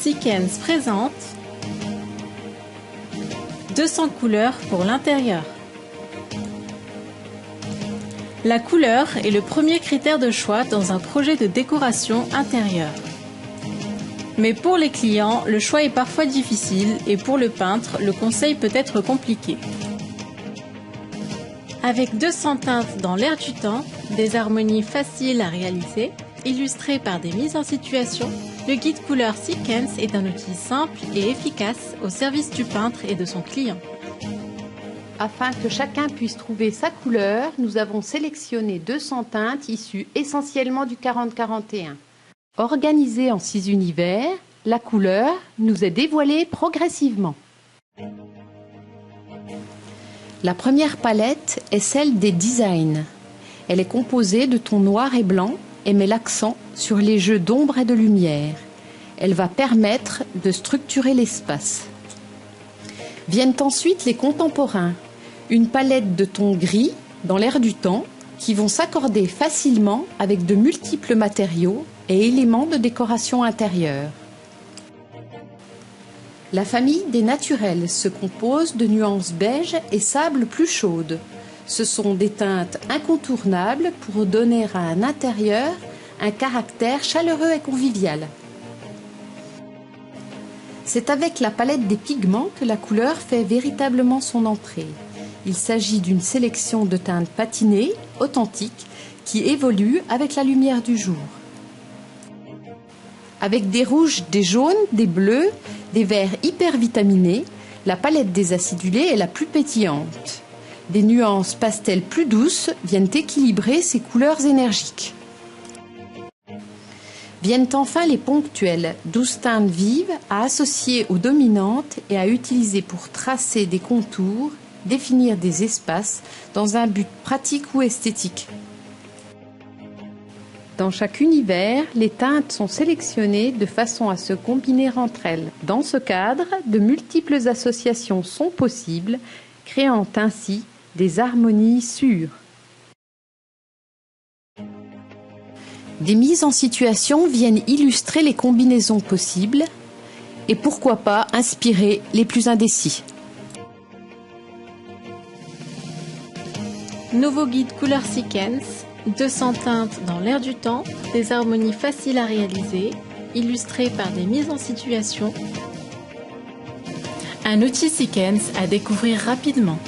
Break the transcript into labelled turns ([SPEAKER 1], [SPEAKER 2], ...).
[SPEAKER 1] Sequence présente 200 couleurs pour l'intérieur. La couleur est le premier critère de choix dans un projet de décoration intérieure. Mais pour les clients, le choix est parfois difficile et pour le peintre, le conseil peut être compliqué. Avec 200 teintes dans l'air du temps, des harmonies faciles à réaliser, illustrées par des mises en situation, le guide couleur Sequence est un outil simple et efficace au service du peintre et de son client.
[SPEAKER 2] Afin que chacun puisse trouver sa couleur, nous avons sélectionné 200 teintes issues essentiellement du 40-41. Organisée en 6 univers, la couleur nous est dévoilée progressivement. La première palette est celle des designs. Elle est composée de tons noirs et blancs et met l'accent sur les jeux d'ombre et de lumière. Elle va permettre de structurer l'espace. Viennent ensuite les contemporains, une palette de tons gris dans l'air du temps qui vont s'accorder facilement avec de multiples matériaux et éléments de décoration intérieure. La famille des naturels se compose de nuances beige et sable plus chaudes. Ce sont des teintes incontournables pour donner à un intérieur un caractère chaleureux et convivial. C'est avec la palette des pigments que la couleur fait véritablement son entrée. Il s'agit d'une sélection de teintes patinées, authentiques, qui évoluent avec la lumière du jour. Avec des rouges, des jaunes, des bleus, des verts hyper vitaminés, la palette des acidulés est la plus pétillante. Des nuances pastel plus douces viennent équilibrer ces couleurs énergiques. Viennent enfin les ponctuels, 12 teintes vives à associer aux dominantes et à utiliser pour tracer des contours, définir des espaces dans un but pratique ou esthétique. Dans chaque univers, les teintes sont sélectionnées de façon à se combiner entre elles. Dans ce cadre, de multiples associations sont possibles, créant ainsi des harmonies sûres. Des mises en situation viennent illustrer les combinaisons possibles et pourquoi pas inspirer les plus indécis.
[SPEAKER 1] Nouveau guide couleur Sequence, 200 teintes dans l'air du temps, des harmonies faciles à réaliser, illustrées par des mises en situation. Un outil Sequence à découvrir rapidement.